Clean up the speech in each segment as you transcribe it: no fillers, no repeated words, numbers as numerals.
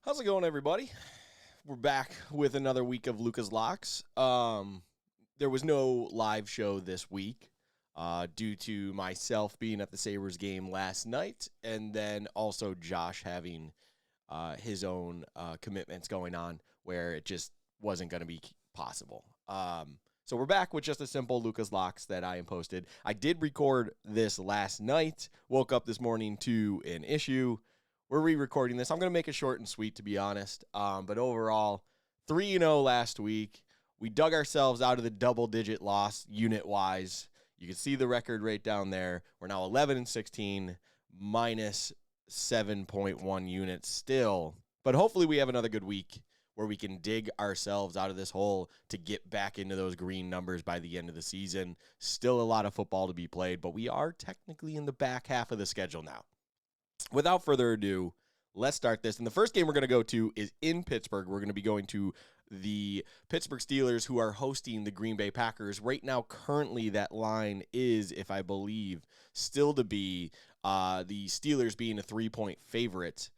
How's it going, everybody? We're back with another week of Luka's Locks. There was no live show this week due to myself being at the Sabres game last night, and then also Josh having his own commitments going on where it just wasn't going to be possible. So we're back with just a simple Luka's Locks that I posted. I did record this last night, woke up this morning to an issue. We're re-recording this. I'm going to make it short and sweet, to be honest. But overall, 3-0 last week. We dug ourselves out of the double-digit loss unit-wise. You can see the record right down there. We're now 11-16, minus 7.1 units still. But hopefully we have another good week where we can dig ourselves out of this hole to get back into those green numbers by the end of the season. Still a lot of football to be played, but we are technically in the back half of the schedule now. Without further ado, let's start this. And the first game we're going to go to is in Pittsburgh. We're going to be going to the Pittsburgh Steelers, who are hosting the Green Bay Packers. Right now, currently, that line is, if I believe, still to be the Steelers being a 3-point favorite.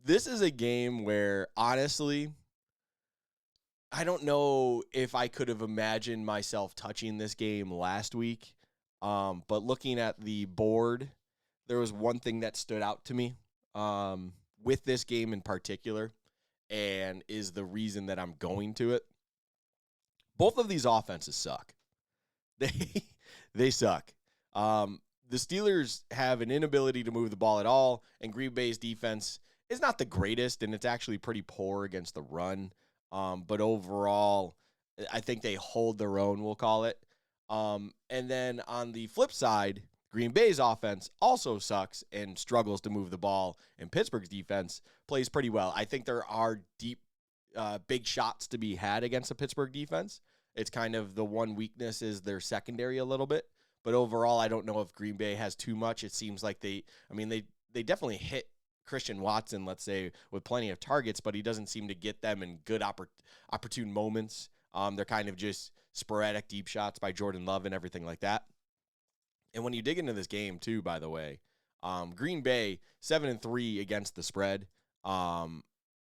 This is a game where, honestly, I don't know if I could have imagined myself touching this game last week. But looking at the board, there was one thing that stood out to me with this game in particular, and is the reason that I'm going to it. Both of these offenses suck. They suck. The Steelers have an inability to move the ball at all, and Green Bay's defense is not the greatest, and it's actually pretty poor against the run. But overall, I think they hold their own, we'll call it. And then on the flip side, Green Bay's offense also sucks and struggles to move the ball, and Pittsburgh's defense plays pretty well. I think there are big shots to be had against the Pittsburgh defense. It's kind of the one weakness is their secondary a little bit, but overall, I don't know if Green Bay has too much. It seems like they definitely hit Christian Watson, let's say, with plenty of targets, but he doesn't seem to get them in good opportune moments. They're kind of just sporadic deep shots by Jordan Love and everything like that. And when you dig into this game, too, by the way, Green Bay 7-3 against the spread. The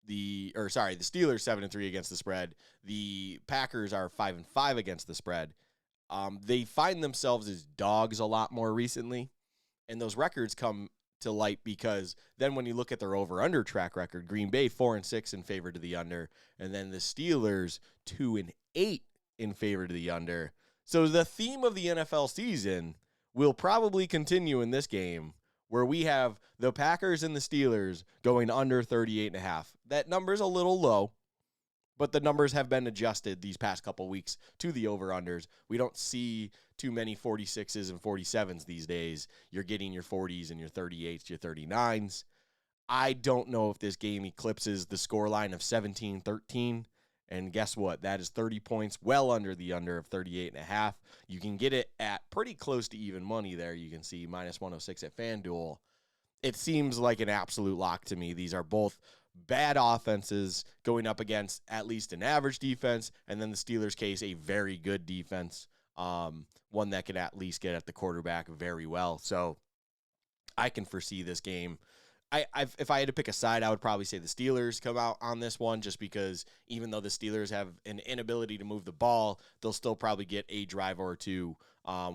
Steelers 7-3 against the spread. The Packers are 5-5 against the spread. They find themselves as dogs a lot more recently, and those records come to light because then when you look at their over/under track record, Green Bay 4-6 in favor to the under, and then the Steelers 2-8 in favor to the under. So the theme of the NFL season will probably continue in this game where we have the Packers and the Steelers going under 38.5. That number's a little low, but the numbers have been adjusted these past couple weeks to the over-unders. We don't see too many 46s and 47s these days. You're getting your 40s and your 38s, your 39s. I don't know if this game eclipses the scoreline of 17-13. And guess what? That is 30 points, well under the under of 38.5. You can get it at pretty close to even money there. You can see minus 106 at FanDuel. It seems like an absolute lock to me. These are both bad offenses going up against at least an average defense, and then the Steelers' case, a very good defense, one that can at least get at the quarterback very well. So I can foresee this game. If I had to pick a side, I would probably say the Steelers come out on this one just because even though the Steelers have an inability to move the ball, they'll still probably get a drive or two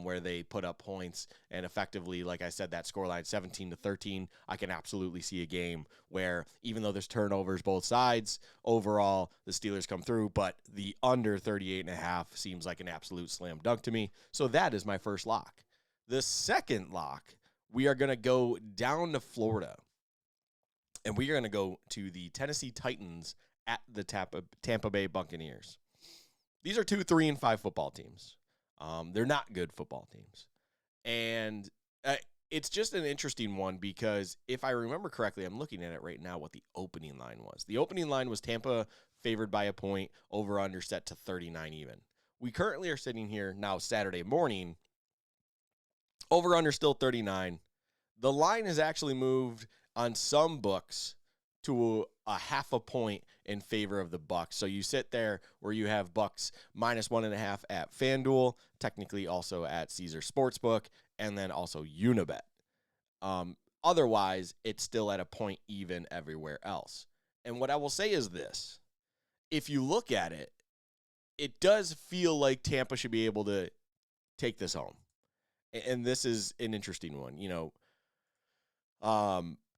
where they put up points. And effectively, like I said, that scoreline 17-13, I can absolutely see a game where even though there's turnovers both sides, overall, the Steelers come through. But the under 38.5 seems like an absolute slam dunk to me. So that is my first lock. The second lock, we are going to go down to Florida. And we are going to go to the Tennessee Titans at the Tampa Bay Buccaneers. These are 2 3-5 football teams. They're not good football teams. And it's just an interesting one because if I remember correctly, I'm looking at it right now what the opening line was. The opening line was Tampa favored by a point, over/under set to 39 even. We currently are sitting here now Saturday morning, over/under still 39. The line has actually moved on some books to a half a point in favor of the Bucs. So you sit there where you have Bucs minus 1.5 at FanDuel, technically also at Caesar Sportsbook, and then also Unibet. Otherwise, it's still at a point even everywhere else. And what I will say is this. If you look at it, it does feel like Tampa should be able to take this home. And this is an interesting one.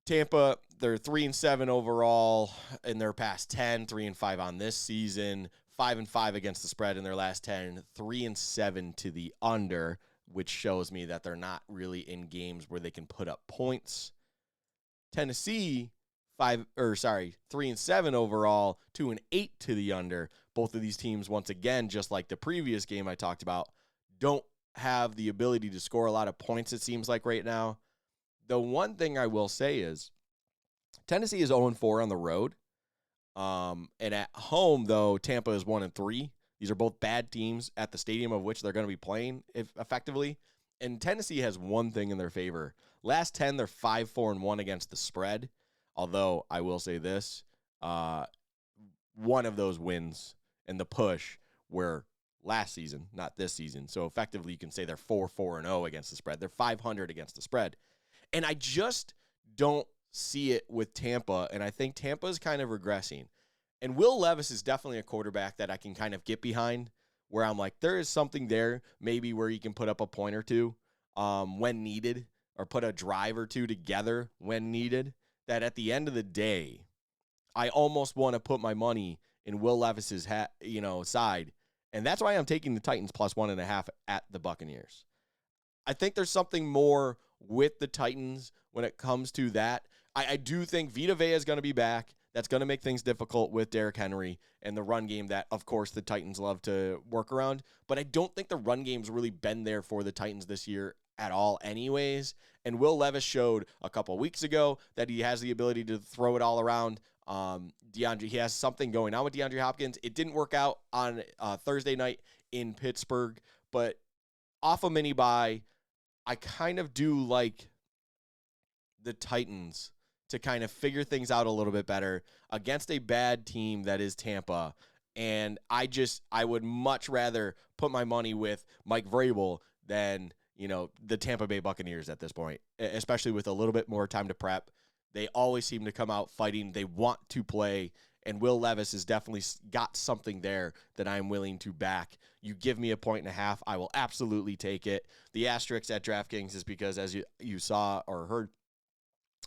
Tampa, they're 3-7 overall in their past 10, 3-5 on this season, 5-5 against the spread in their last 10, 3-7 to the under, which shows me that they're not really in games where they can put up points. Tennessee, 3-7 overall, 2-8 to the under. Both of these teams, once again, just like the previous game I talked about, don't have the ability to score a lot of points, it seems like right now. The one thing I will say is Tennessee is 0-4 on the road. And at home, though, Tampa is 1-3. These are both bad teams at the stadium of which they're going to be playing effectively. And Tennessee has one thing in their favor. Last 10, they're 5-4-1 against the spread. Although I will say this, one of those wins and the push were last season, not this season. So effectively, you can say they're 4-4-0 against the spread. They're 500 against the spread. And I just don't see it with Tampa, and I think Tampa is kind of regressing. And Will Levis is definitely a quarterback that I can kind of get behind, where I'm like, there is something there maybe where he can put up a point or two when needed, or put a drive or two together when needed, that at the end of the day, I almost want to put my money in Will Levis's side. And that's why I'm taking the Titans plus 1.5 at the Buccaneers. I think there's something more with the Titans when it comes to that. I do think Vita Vea is going to be back. That's going to make things difficult with Derrick Henry and the run game that, of course, the Titans love to work around. But I don't think the run game's really been there for the Titans this year at all anyways. And Will Levis showed a couple weeks ago that he has the ability to throw it all around. He has something going on with DeAndre Hopkins. It didn't work out on Thursday night in Pittsburgh, but off a mini bye, I kind of do like the Titans to kind of figure things out a little bit better against a bad team that is Tampa. And I would much rather put my money with Mike Vrabel than, the Tampa Bay Buccaneers at this point, especially with a little bit more time to prep. They always seem to come out fighting. They want to play. And Will Levis has definitely got something there that I'm willing to back. You give me 1.5, I will absolutely take it. The asterisk at DraftKings is because, as you saw or heard,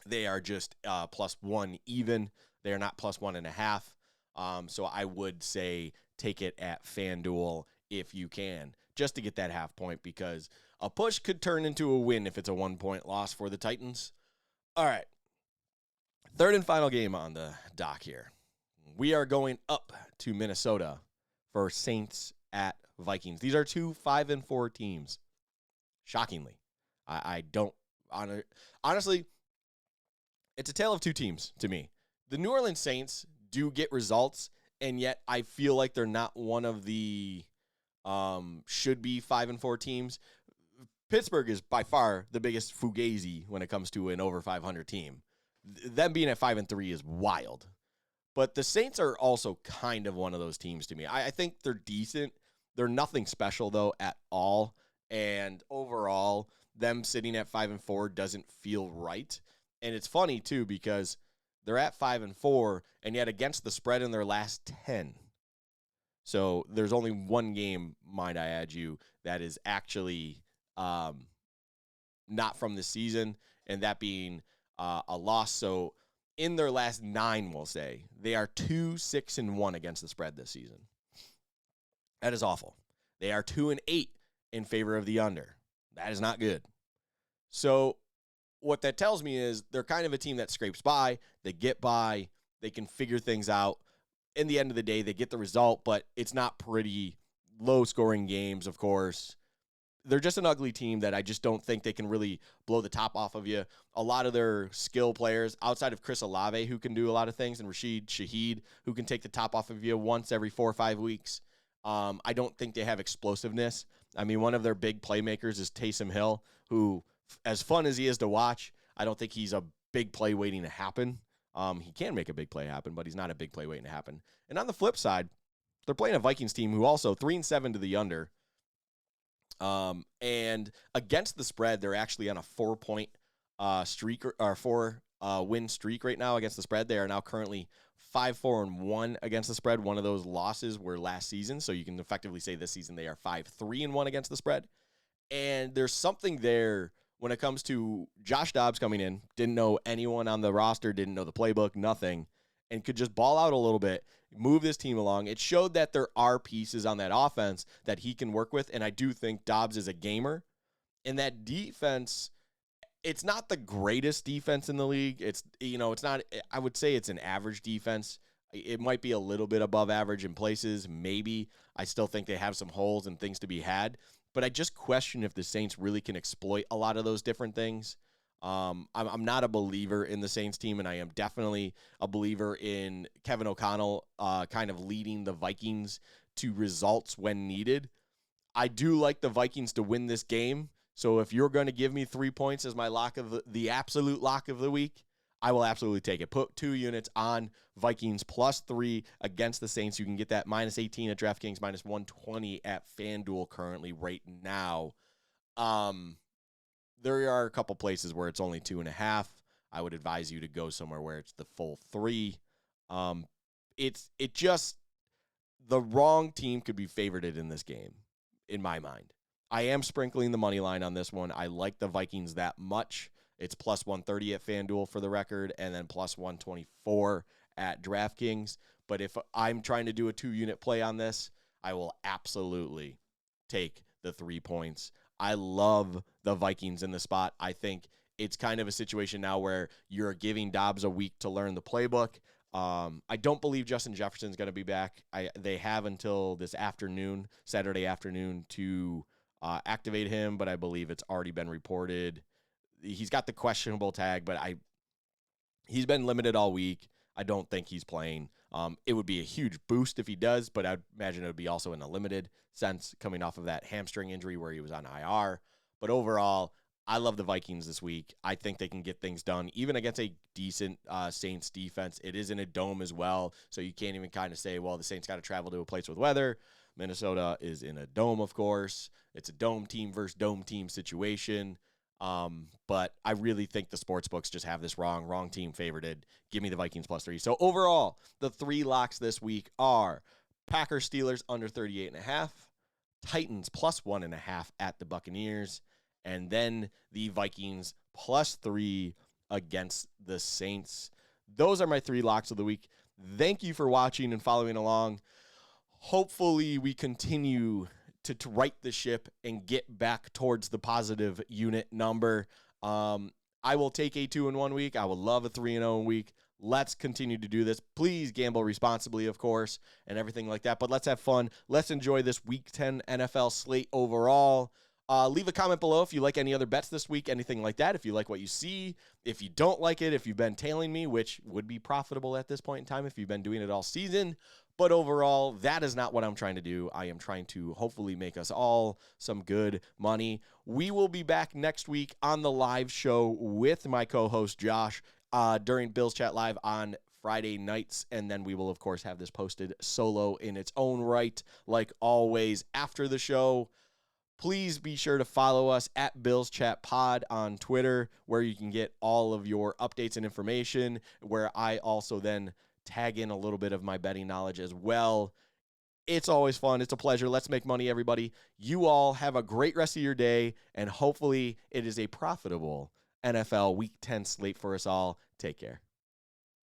they are just plus one even. They are not plus 1.5. So I would say take it at FanDuel if you can, just to get that half point, because a push could turn into a win if it's a 1-point loss for the Titans. All right. Third and final game on the dock here. We are going up to Minnesota for Saints at Vikings. These are two 5-4 teams. Shockingly. I don't honestly, it's a tale of two teams to me. The New Orleans Saints do get results, and yet I feel like they're not one of the should be 5-4 teams. Pittsburgh is by far the biggest fugazi when it comes to an over 500 team. Them being at 5-3 is wild. But the Saints are also kind of one of those teams to me. I think they're decent. They're nothing special, though, at all. And overall, them sitting at 5-4 doesn't feel right. And it's funny, too, because they're at 5-4, and yet against the spread in their last 10. So there's only one game, might I add you, that is actually not from the season, and that being a loss. So in their last 9, we'll say, they are 2-6-1 against the spread this season. That is awful. They are 2-8 in favor of the under. That is not good. So what that tells me is they're kind of a team that scrapes by. They get by. They can figure things out. In the end of the day, they get the result, but it's not pretty. Low-scoring games, of course. They're just an ugly team that I just don't think they can really blow the top off of you. A lot of their skill players, outside of Chris Olave, who can do a lot of things, and Rashid Shaheed, who can take the top off of you once every 4 or 5 weeks, I don't think they have explosiveness. I mean, one of their big playmakers is Taysom Hill, who, as fun as he is to watch, I don't think he's a big play waiting to happen. He can make a big play happen, but he's not a big play waiting to happen. And on the flip side, they're playing a Vikings team who also 3-7 to the under. And against the spread, they're actually on a 4-point streak or 4 win streak right now against the spread. They are now currently 5-4-1 against the spread. One of those losses were last season, so you can effectively say this season they are 5-3-1 against the spread. And there's something there when it comes to Josh Dobbs coming in, didn't know anyone on the roster, didn't know the playbook, nothing, and could just ball out a little bit, move this team along. It showed that there are pieces on that offense that he can work with, and I do think Dobbs is a gamer. And that defense, it's not the greatest defense in the league. It's not, I would say it's an average defense. It might be a little bit above average in places, maybe. I still think they have some holes and things to be had. But I just question if the Saints really can exploit a lot of those different things. I'm not a believer in the Saints team, and I am definitely a believer in Kevin O'Connell kind of leading the Vikings to results when needed. I do like the Vikings to win this game. So if you're going to give me 3 points as my lock of the absolute lock of the week, I will absolutely take it. Put 2 units on Vikings +3 against the Saints. You can get that -18 at DraftKings, -120 at FanDuel currently right now. There are a couple places where it's only 2.5. I would advise you to go somewhere where it's the full 3. It just, the wrong team could be favored in this game, in my mind. I am sprinkling the money line on this one. I like the Vikings that much. It's +130 at FanDuel for the record, and then +124 at DraftKings. But if I'm trying to do a 2-unit play on this, I will absolutely take the 3 points. I love the Vikings in the spot. I think it's kind of a situation now where you're giving Dobbs a week to learn the playbook. I don't believe Justin Jefferson's going to be back. They have until this afternoon, Saturday afternoon, to activate him, but I believe it's already been reported. He's got the questionable tag, but he's been limited all week. I don't think he's playing. It would be a huge boost if he does, but I'd imagine it would be also in a limited sense coming off of that hamstring injury where he was on IR. But overall, I love the Vikings this week. I think they can get things done, even against a decent Saints defense. It is in a dome as well, so you can't even kind of say, well, the Saints got to travel to a place with weather. Minnesota is in a dome, of course. It's a dome team versus dome team situation. But I really think the sports books just have this wrong. Wrong team favorited. Give me the Vikings +3. So overall, the 3 locks this week are Packers Steelers under 38.5, Titans +1.5 at the Buccaneers, and then the Vikings +3 against the Saints. Those are my 3 locks of the week. Thank you for watching and following along. Hopefully we continue to right the ship and get back towards the positive unit number. I will take a 2-1 week. I would love a 3-0 week. Let's continue to do this. Please gamble responsibly, of course, and everything like that. But let's have fun. Let's enjoy this Week 10 NFL slate overall. Leave a comment below if you like any other bets this week, anything like that. If you like what you see, if you don't like it, if you've been tailing me, which would be profitable at this point in time if you've been doing it all season. But overall, that is not what I'm trying to do. I am trying to hopefully make us all some good money. We will be back next week on the live show with my co-host Josh during Bills Chat Live on Friday nights. And then we will, of course, have this posted solo in its own right, like always, after the show. Please be sure to follow us at Bills Chat Pod on Twitter, where you can get all of your updates and information, where I also then tag in a little bit of my betting knowledge as well. It's always fun. It's a pleasure. Let's make money, everybody. You all have a great rest of your day, and hopefully it is a profitable NFL Week 10 slate for us all. Take care.